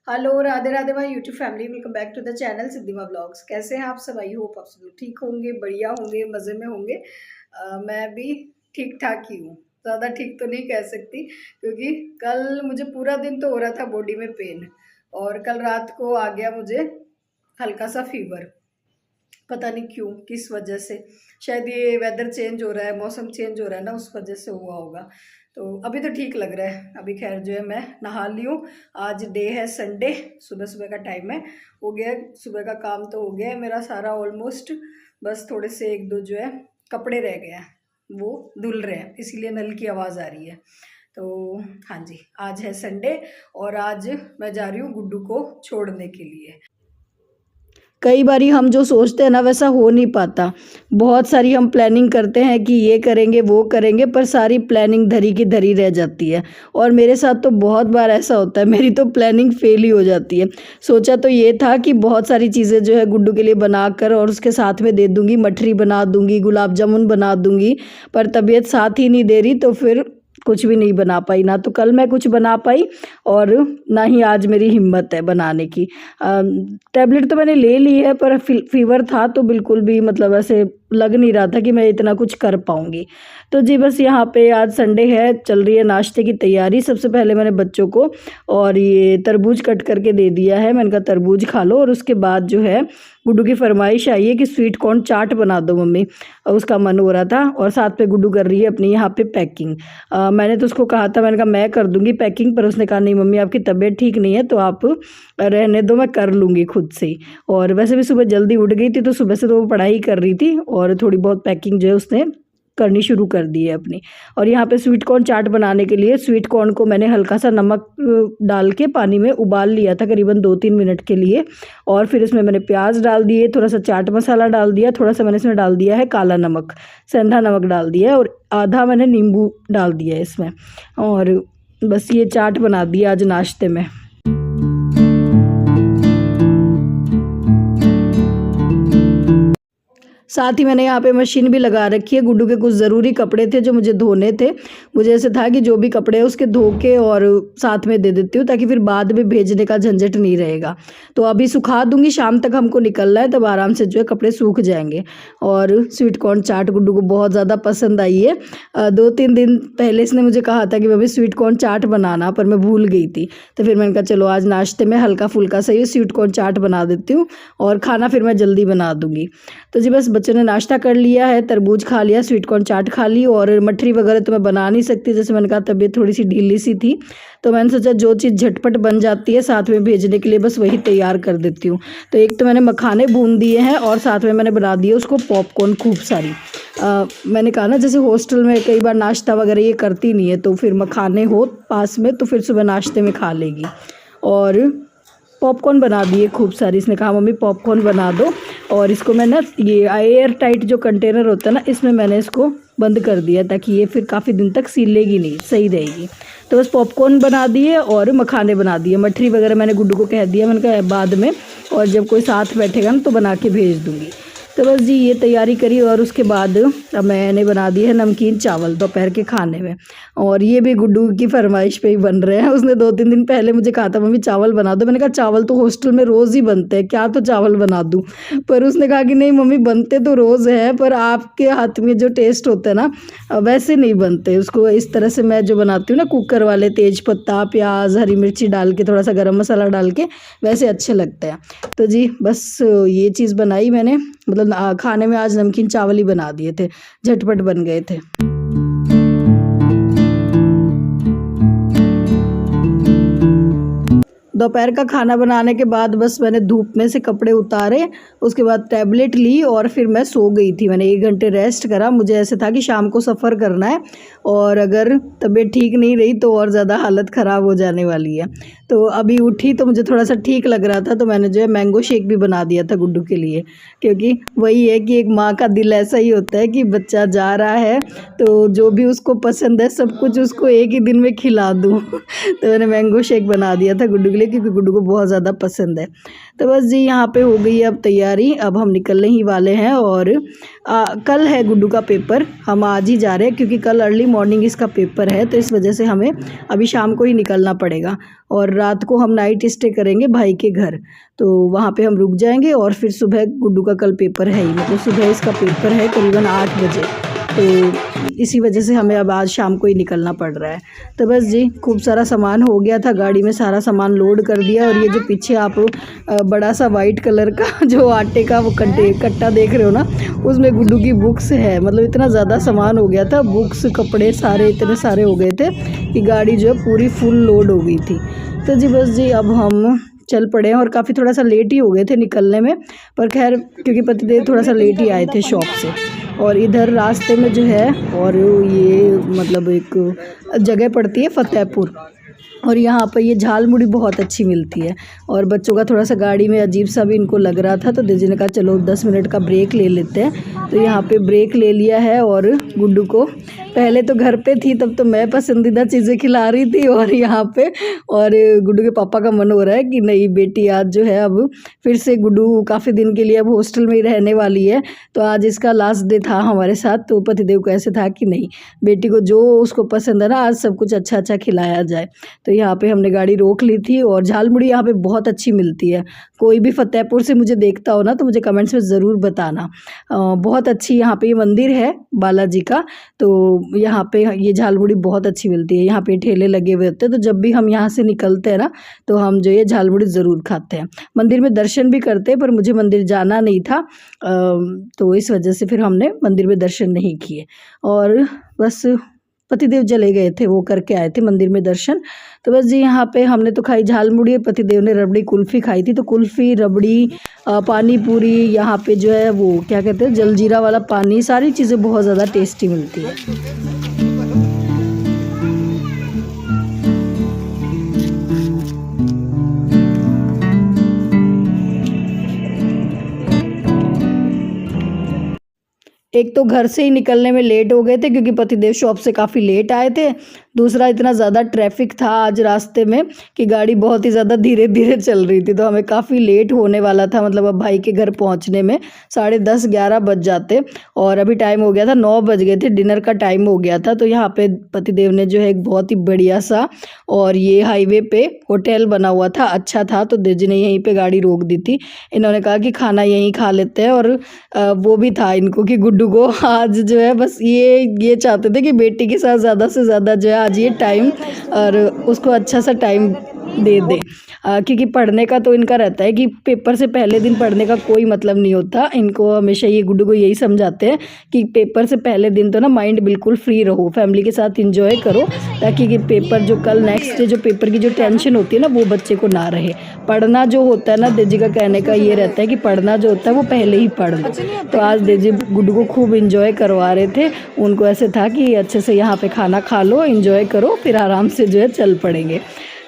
Hello, Radhe Radhe भाई YouTube family, welcome back to the channel Siddhima blogs. कैसे हैं आप सब? आई होप आप सब लोग ठीक होंगे, बढ़िया होंगे, मज़े में होंगे। मैं भी ठीक ठाक ही हूँ। ज़्यादा ठीक तो नहीं कह सकती क्योंकि कल मुझे पूरा दिन तो हो रहा था बॉडी में पेन, और कल रात को आ गया मुझे हल्का सा फीवर। पता नहीं क्यों, किस वजह से। शायद ये वेदर चेंज हो रहा है, मौसम चेंज हो रहा है ना, उस वजह से हुआ होगा। तो अभी तो ठीक लग रहा है। अभी खैर जो है मैं नहा ली हूँ। आज डे है संडे, सुबह सुबह का टाइम है। हो गया सुबह का काम, तो हो गया है मेरा सारा ऑलमोस्ट। बस थोड़े से एक दो जो है कपड़े रह गए हैं, वो धुल रहे हैं, इसीलिए नल की आवाज़ आ रही है। तो हाँ जी, आज है संडे और आज मैं जा रही हूँ गुड्डू को छोड़ने के लिए। कई बारी हम जो सोचते हैं ना वैसा हो नहीं पाता। बहुत सारी हम प्लानिंग करते हैं कि ये करेंगे वो करेंगे, पर सारी प्लानिंग धरी की धरी रह जाती है। और मेरे साथ तो बहुत बार ऐसा होता है, मेरी तो प्लानिंग फेल ही हो जाती है। सोचा तो ये था कि बहुत सारी चीज़ें जो है गुड्डू के लिए बनाकर और उसके साथ में दे दूँगी, मठरी बना दूँगी, गुलाब जामुन बना दूँगी, पर तबीयत साथ ही नहीं दे रही, तो फिर कुछ भी नहीं बना पाई। ना तो कल मैं कुछ बना पाई और ना ही आज मेरी हिम्मत है बनाने की। टैबलेट तो मैंने ले ली है, पर फीवर था तो बिल्कुल भी मतलब ऐसे लग नहीं रहा था कि मैं इतना कुछ कर पाऊँगी। तो जी बस यहाँ पे आज संडे है, चल रही है नाश्ते की तैयारी। सबसे पहले मैंने बच्चों को और ये तरबूज कट करके दे दिया है। मैंने कहा तरबूज खा लो, और उसके बाद जो है गुड्डू की फरमाइश आई है कि स्वीट कॉर्न चाट बना दो मम्मी, और उसका मन हो रहा था। और साथ में गुड्डू कर रही है अपनी यहाँ पे पैकिंग। मैंने तो उसको कहा था, मैंने कहा मैं कर दूँगी पैकिंग, पर उसने कहा नहीं मम्मी आपकी तबीयत ठीक नहीं है, तो आप रहने दो, मैं कर लूँगी खुद से ही। और वैसे भी सुबह जल्दी उठ गई थी, तो सुबह से तो वो पढ़ाई कर रही थी और थोड़ी बहुत पैकिंग जो है उसने करनी शुरू कर दी है अपनी। और यहाँ पे स्वीट कॉर्न चाट बनाने के लिए स्वीट कॉर्न को मैंने हल्का सा नमक डाल के पानी में उबाल लिया था करीबन 2-3 मिनट के लिए। और फिर इसमें मैंने प्याज डाल दिए, थोड़ा सा चाट मसाला डाल दिया, थोड़ा सा मैंने इसमें डाल दिया है काला नमक, सेंधा नमक डाल दिया है, और आधा मैंने नींबू डाल दिया है इसमें। और बस ये चाट बना दिया आज नाश्ते में। साथ ही मैंने यहाँ पे मशीन भी लगा रखी है। गुड्डू के कुछ ज़रूरी कपड़े थे जो मुझे धोने थे। मुझे ऐसे था कि जो भी कपड़े हैं उसके धो के और साथ में दे देती हूँ, ताकि फिर बाद में भेजने का झंझट नहीं रहेगा। तो अभी सुखा दूँगी, शाम तक हमको निकलना है, तब आराम से जो है कपड़े सूख जाएंगे। और स्वीट कॉर्न चाट गुड्डू को बहुत ज़्यादा पसंद आई है। 2-3 दिन पहले इसने मुझे कहा था कि मम्मी स्वीट कॉर्न चाट बनाना, पर मैं भूल गई थी। तो फिर मैंने कहा चलो आज नाश्ते में हल्का फुल्का सा ये स्वीट कॉर्न चाट बना देती हूँ, और खाना फिर मैं जल्दी बना दूँगी। तो जी बस बच्चों ने नाश्ता कर लिया है, तरबूज खा लिया, स्वीट कॉर्न चाट खा ली। और मठरी वगैरह तो मैं बना नहीं सकती, जैसे मैंने कहा तबीयत थोड़ी सी ढीली सी थी, तो मैंने सोचा जो चीज़ झटपट बन जाती है साथ में भेजने के लिए बस वही तैयार कर देती हूँ। तो एक तो मैंने मखाने भून दिए हैं, और साथ में मैंने बना दिए उसको पॉपकॉर्न खूब सारी। मैंने कहा ना जैसे हॉस्टल में कई बार नाश्ता वगैरह ये करती नहीं है, तो फिर मखाने हो पास में तो फिर सुबह नाश्ते में खा लेगी। और पॉपकॉर्न बना दिए खूब सारी। इसने कहा मम्मी पॉपकॉर्न बना दो, और इसको मैं ना ये एयर टाइट जो कंटेनर होता है ना, इसमें मैंने इसको बंद कर दिया ताकि ये फिर काफ़ी दिन तक सीलेगी नहीं, सही रहेगी। तो बस पॉपकॉर्न बना दिए और मखाने बना दिए। मठरी वगैरह मैंने गुड्डू को कह दिया, मैंने कहा बाद में, और जब कोई साथ बैठेगा ना तो बना के भेज दूँगी। तो बस जी ये तैयारी करी, और उसके बाद अब मैंने बना दिए है नमकीन चावल दोपहर के खाने में। और ये भी गुड्डू की फरमाइश पे ही बन रहे हैं। उसने 2-3 दिन पहले मुझे कहा था मम्मी चावल बना दो। मैंने कहा चावल तो हॉस्टल में रोज़ ही बनते हैं, क्या तो चावल बना दूँ। पर उसने कहा कि नहीं मम्मी बनते तो रोज़ है, पर आपके हाथ में जो टेस्ट होता है ना वैसे नहीं बनते। उसको इस तरह से मैं जो बनाती हूँ ना कुकर वाले, तेज पत्ता, प्याज, हरी मिर्ची डाल के, थोड़ा सा गरम मसाला डाल के, वैसे अच्छे लगते हैं। तो जी बस ये चीज़ बनाई मैंने, मतलब खाने में आज नमकीन चावल ही बना दिए थे, झटपट बन गए थे। दोपहर का खाना बनाने के बाद बस मैंने धूप में से कपड़े उतारे, उसके बाद टैबलेट ली और फिर मैं सो गई थी। मैंने 1 घंटे रेस्ट करा। मुझे ऐसे था कि शाम को सफ़र करना है, और अगर तबीयत ठीक नहीं रही तो और ज़्यादा हालत ख़राब हो जाने वाली है। तो अभी उठी तो मुझे थोड़ा सा ठीक लग रहा था, तो मैंने जो है मैंगो शेक भी बना दिया था गुड्डू के लिए, क्योंकि वही है कि एक माँ का दिल ऐसा ही होता है कि बच्चा जा रहा है तो जो भी उसको पसंद है सब कुछ उसको एक ही दिन में खिला दूँ। तो मैंने मैंगो शेक बना दिया था गुड्डू के लिए, क्योंकि गुड्डू को बहुत ज़्यादा पसंद है। तो बस जी यहाँ पे हो गई अब तैयारी, अब हम निकलने ही वाले हैं। और कल है गुड्डू का पेपर, हम आज ही जा रहे हैं क्योंकि कल अर्ली मॉर्निंग इसका पेपर है, तो इस वजह से हमें अभी शाम को ही निकलना पड़ेगा। और रात को हम नाइट स्टे करेंगे भाई के घर, तो वहाँ पे हम रुक जाएंगे और फिर सुबह गुड्डू का कल पेपर है ही, मतलब सुबह इसका पेपर है करीबन 8 बजे, तो इसी वजह से हमें अब आज शाम को ही निकलना पड़ रहा है। तो बस जी खूब सारा सामान हो गया था, गाड़ी में सारा सामान लोड कर दिया। और ये जो पीछे आप बड़ा सा वाइट कलर का जो आटे का वो कट्टा देख रहे हो ना, उसमें गुड्डू की बुक्स है। मतलब इतना ज़्यादा सामान हो गया था, बुक्स कपड़े सारे इतने सारे हो गए थे कि गाड़ी जो है पूरी फुल लोड हो गई थी। तो जी बस जी अब हम चल पड़े हैं और काफ़ी थोड़ा सा लेट ही हो गए थे निकलने में, पर खैर क्योंकि पतिदेव थोड़ा सा लेट ही आए थे शॉप से। और इधर रास्ते में जो है, और ये मतलब एक जगह पड़ती है फतेहपुर, और यहाँ पर ये झाल मुड़ी बहुत अच्छी मिलती है। और बच्चों का थोड़ा सा गाड़ी में अजीब सा भी इनको लग रहा था, तो दीदी ने कहा चलो 10 मिनट का ब्रेक ले लेते हैं। तो यहाँ पे ब्रेक ले लिया है। और गुड्डू को पहले तो घर पे थी तब तो मैं पसंदीदा चीज़ें खिला रही थी, और यहाँ पे और गुड्डू के पापा का मन हो रहा है कि नहीं बेटी आज जो है अब फिर से गुड्डू काफ़ी दिन के लिए अब हॉस्टल में ही रहने वाली है, तो आज इसका लास्ट डे था हमारे साथ। तो पतिदेव को ऐसे था कि नहीं बेटी को जो उसको पसंद है ना आज सब कुछ अच्छा अच्छा खिलाया जाए। तो यहाँ पे हमने गाड़ी रोक ली थी। और झाल मुड़ी यहाँ पे बहुत अच्छी मिलती है, कोई भी फतेहपुर से मुझे देखता हो ना तो मुझे कमेंट्स में ज़रूर बताना। बहुत अच्छी यहाँ पे ये मंदिर है बालाजी का, तो यहाँ पे ये झाल मुड़ी बहुत अच्छी मिलती है। यहाँ पे ठेले लगे हुए होते हैं, तो जब भी हम यहाँ से निकलते हैं ना तो हम जो ये झाल मुड़ी ज़रूर खाते हैं। मंदिर में दर्शन भी करते हैं, पर मुझे मंदिर जाना नहीं था, तो इस वजह से फिर हमने मंदिर में दर्शन नहीं किए। और बस पतिदेव चले गए थे, वो करके आए थे मंदिर में दर्शन। तो बस जी यहाँ पे हमने तो खाई झाल मुड़ी, पतिदेव ने रबड़ी कुल्फ़ी खाई थी। तो कुल्फ़ी, रबड़ी, पानी पूरी, यहाँ पे जो है वो क्या कहते हैं जलजीरा वाला पानी, सारी चीज़ें बहुत ज़्यादा टेस्टी मिलती है। एक तो घर से ही निकलने में लेट हो गए थे क्योंकि पतिदेव शॉप से काफ़ी लेट आए थे, दूसरा इतना ज़्यादा ट्रैफिक था आज रास्ते में कि गाड़ी बहुत ही ज़्यादा धीरे धीरे चल रही थी, तो हमें काफ़ी लेट होने वाला था। मतलब अब भाई के घर पहुंचने में 10:30-11 बज जाते, और अभी टाइम हो गया था 9 बज गए थे, डिनर का टाइम हो गया था। तो यहाँ पे पतिदेव ने जो है एक बहुत ही बढ़िया सा, और ये हाईवे पे होटल बना हुआ था, अच्छा था, तो देव जी ने यहीं पर गाड़ी रोक दी थी। इन्होंने कहा कि खाना यहीं खा लेते हैं, और वो भी था इनको कि गुड्डू को आज जो है बस ये चाहते थे कि बेटी के साथ ज़्यादा से ज़्यादा जो है आज ये टाइम और उसको अच्छा सा टाइम दे दे, क्योंकि पढ़ने का तो इनका रहता है कि पेपर से पहले दिन पढ़ने का कोई मतलब नहीं होता। इनको हमेशा ये गुड्डू को यही समझाते हैं कि पेपर से पहले दिन तो ना माइंड बिल्कुल फ्री रहो, फैमिली के साथ इंजॉय करो, ताकि कि पेपर जो कल नेक्स्ट डे जो पेपर की जो टेंशन होती है ना वो बच्चे को ना रहे। पढ़ना जो होता है ना, देजी का कहने का ये रहता है कि पढ़ना जो होता है वो पहले ही पढ़ लो। तो आज देजी गुड्डू को खूब इंजॉय करवा रहे थे, उनको ऐसे था कि अच्छे से यहाँ पे खाना खा लो, इंजॉय करो, फिर आराम से जो है चल पड़ेंगे।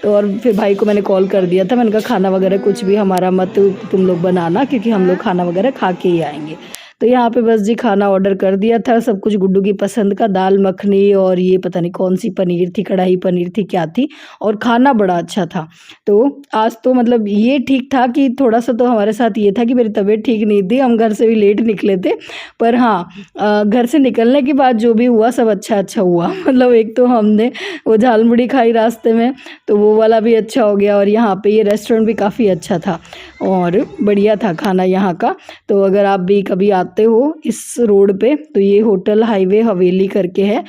तो और फिर भाई को मैंने कॉल कर दिया था, मैंने कहा खाना वगैरह कुछ भी हमारा मत तुम लोग बनाना, क्योंकि हम लोग खाना वगैरह खा के ही आएंगे। तो यहाँ पे बस जी खाना ऑर्डर कर दिया था, सब कुछ गुड्डू की पसंद का, दाल मखनी और ये पता नहीं कौन सी पनीर थी, कढ़ाई पनीर थी क्या थी, और खाना बड़ा अच्छा था। तो आज तो मतलब ये ठीक था कि थोड़ा सा तो हमारे साथ ये था कि मेरी तबीयत ठीक नहीं थी, हम घर से भी लेट निकले थे, पर हाँ घर से निकलने के बाद जो भी हुआ सब अच्छा अच्छा हुआ। मतलब एक तो हमने वो झाल मुड़ी खाई रास्ते में, तो वो वाला भी अच्छा हो गया, और यहाँ पे ये रेस्टोरेंट भी काफ़ी अच्छा था और बढ़िया था खाना यहाँ का। तो अगर आप भी कभी आते हो इस रोड पे तो ये होटल हाईवे हवेली करके है,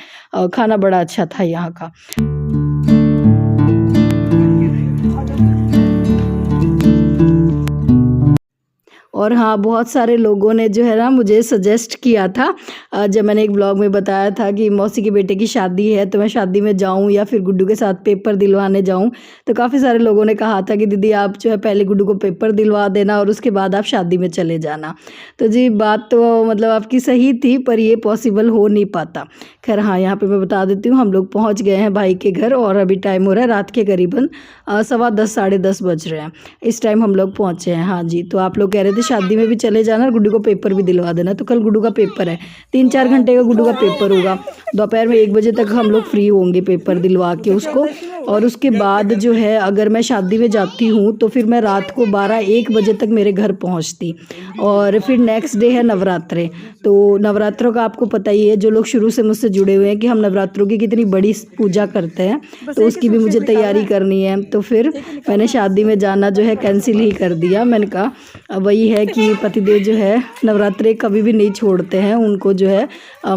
खाना बड़ा अच्छा था यहाँ का। और हाँ बहुत सारे लोगों ने जो है ना मुझे सजेस्ट किया था, जब मैंने एक ब्लॉग में बताया था कि मौसी के बेटे की शादी है तो मैं शादी में जाऊं या फिर गुड्डू के साथ पेपर दिलवाने जाऊं, तो काफ़ी सारे लोगों ने कहा था कि दीदी आप जो है पहले गुड्डू को पेपर दिलवा देना और उसके बाद आप शादी में चले जाना। तो जी बात तो मतलब आपकी सही थी, पर ये पॉसिबल हो नहीं पाता। खैर हाँ यहाँ पर मैं बता देती हूँ, हम लोग पहुँच गए हैं भाई के घर और अभी टाइम हो रहा है रात के करीबन 10:15 साढ़े 10 बज रहे हैं, इस टाइम हम लोग पहुँचे हैं। हाँ जी, तो आप लोग कह रहे थे शादी में भी चले जाना और गुड्डू को पेपर भी दिलवा देना। तो कल गुड्डू का पेपर है, 3-4 घंटे का गुड्डू का पेपर होगा। दोपहर में 1 बजे तक हम लोग फ्री होंगे पेपर दिलवा के उसको। और उसके बाद जो है अगर मैं शादी में जाती हूँ तो फिर मैं रात को 12-1 बजे तक मेरे घर पहुँचती। और फिर नेक्स्ट डे है नवरात्रे। तो नवरात्रों का आपको पता ही है, जो लोग शुरू से मुझसे जुड़े हुए हैं, कि हम नवरात्रों की कितनी बड़ी पूजा करते हैं। तो उसकी भी मुझे तैयारी करनी है। तो फिर मैंने शादी में जाना जो है कैंसिल ही कर दिया। मैंने कहा वही है कि पतिदेव जो है नवरात्रे कभी भी नहीं छोड़ते हैं, उनको जो है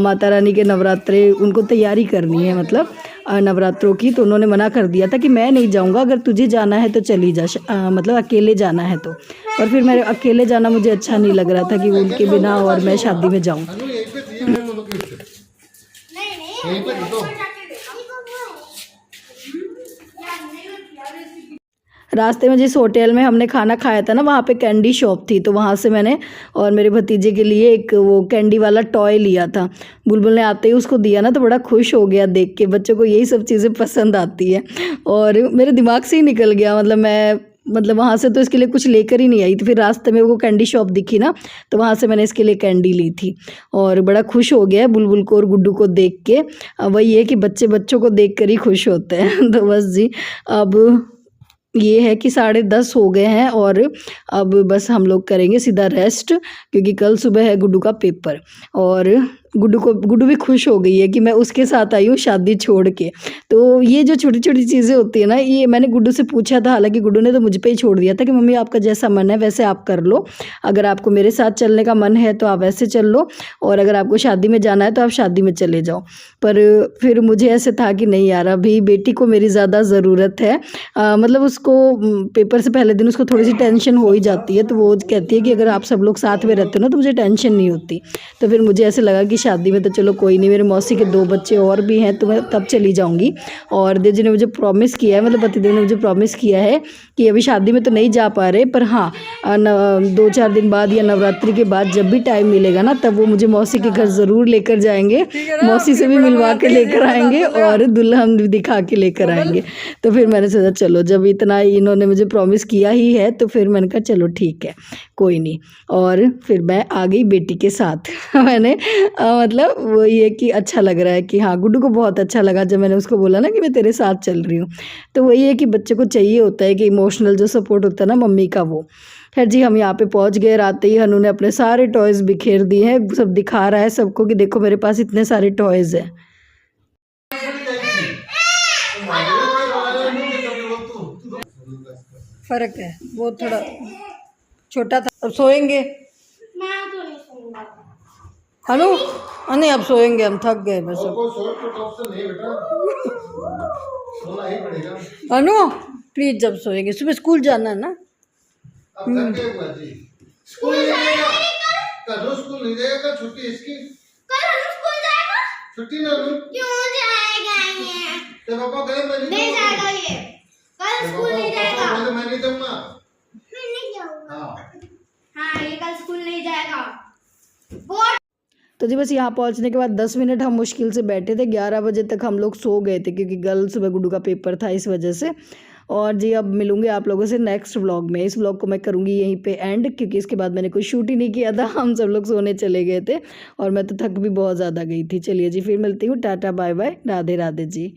माता रानी के नवरात्रे उनको तैयारी करनी है, मतलब नवरात्रों की। तो उन्होंने मना कर दिया था कि मैं नहीं जाऊंगा, अगर तुझे जाना है तो चली जा, मतलब अकेले जाना है तो। और फिर मेरे अकेले जाना मुझे अच्छा नहीं लग रहा था कि उनके बिना और मैं शादी में जाऊं। रास्ते में जिस होटल में हमने खाना खाया था ना, वहाँ पे कैंडी शॉप थी। तो वहाँ से मैंने और मेरे भतीजे के लिए एक वो कैंडी वाला टॉय लिया था। बुलबुल ने आते ही उसको दिया ना तो बड़ा खुश हो गया देख के। बच्चों को यही सब चीज़ें पसंद आती है। और मेरे दिमाग से ही निकल गया, मतलब वहाँ से तो इसके लिए कुछ लेकर ही नहीं आई थी। फिर रास्ते में वो कैंडी शॉप दिखी ना, तो वहाँ से मैंने इसके लिए कैंडी ली थी। और बड़ा खुश हो गया है बुलबुल को और गुड्डू को देख के। वही है कि बच्चों को देख कर ही खुश होते हैं। तो बस जी, अब ये है कि 10:30 हो गए हैं और अब बस हम लोग करेंगे सीधा रेस्ट, क्योंकि कल सुबह है गुड्डू का पेपर। और गुड्डू भी खुश हो गई है कि मैं उसके साथ आई हूँ शादी छोड़ के। तो ये जो छोटी छोटी चीज़ें होती है ना, ये मैंने गुड्डू से पूछा था, हालांकि गुड्डू ने तो मुझ पे ही छोड़ दिया था कि मम्मी आपका जैसा मन है वैसे आप कर लो, अगर आपको मेरे साथ चलने का मन है तो आप वैसे चल लो, और अगर आपको शादी में जाना है तो आप शादी में चले जाओ। पर फिर मुझे ऐसे था कि नहीं यार, अभी बेटी को मेरी ज़्यादा ज़रूरत है। मतलब उसको पेपर से पहले दिन उसको थोड़ी सी टेंशन हो ही जाती है। तो वो कहती है कि अगर आप सब लोग साथ में रहते हो ना तो मुझे टेंशन नहीं होती। तो फिर मुझे ऐसे लगा कि शादी में तो चलो कोई नहीं, मेरे मौसी के 2 बच्चे और भी हैं तो मैं तब चली जाऊंगी। और देव जी ने मुझे प्रॉमिस किया है, मतलब पतिदेव ने मुझे प्रॉमिस किया है कि अभी शादी में तो नहीं जा पा रहे, पर हाँ 2-4 दिन बाद या नवरात्रि के बाद जब भी टाइम मिलेगा ना, तब वो मुझे मौसी के घर ज़रूर लेकर जाएंगे। मौसी से भी मिलवा के लेकर आएंगे और दुल्हन भी दिखा के लेकर आएंगे। तो फिर मैंने सोचा चलो, जब इतना इन्होंने मुझे प्रॉमिस किया ही है तो फिर मैंने कहा चलो ठीक है, कोई नहीं। और फिर मैं आ गई बेटी के साथ। मैंने मतलब वो ये कि अच्छा लग रहा है कि हाँ, गुड्डू को बहुत अच्छा लगा जब मैंने उसको बोला ना कि मैं तेरे साथ चल रही हूँ। तो वही है कि बच्चे को चाहिए होता है कि इमोशनल जो सपोर्ट होता है ना मम्मी का, वो। खैर जी, हम यहाँ पे पहुँच गए। आते ही हनु ने अपने सारे टॉयज़ बिखेर दिए हैं, सब दिखा रहा है सबको कि देखो मेरे पास इतने सारे टॉयज़ हैं। फर्क है, वो थोड़ा छोटा था। अब सोएंगे हनु? नहीं, अब सोएंगे, हम थक गए बस। हनु प्लीज, जब सोएंगे, सुबह स्कूल जाना है ना। स्कूल नहीं जाएगा, स्कूल नहीं जाएगा, छुट्टी इसकी। कल स्कूल जाएगा, छुट्टी ना लूं। क्यों जाएगा ये? तो पापा गए, नहीं जाएगा ये, कल स्कूल नहीं जाएगा। मैं नहीं जाऊंगा, मैं नहीं जाऊंगा। हाँ, ये कल स्कूल नहीं जाएगा। तो जी बस यहाँ पहुँचने के बाद 10 मिनट हम मुश्किल से बैठे थे। 11 बजे तक हम लोग सो गए थे, क्योंकि कल सुबह गुड्डू का पेपर था, इस वजह से। और जी अब मिलूंगे आप लोगों से नेक्स्ट व्लॉग में। इस व्लॉग को मैं करूँगी यहीं पे एंड, क्योंकि इसके बाद मैंने कोई शूट ही नहीं किया था। हम सब लोग सोने चले गए थे और मैं तो थक भी बहुत ज़्यादा गई थी। चलिए जी, फिर मिलती हूँ। Tata bye bye, Radhe Radhe जी।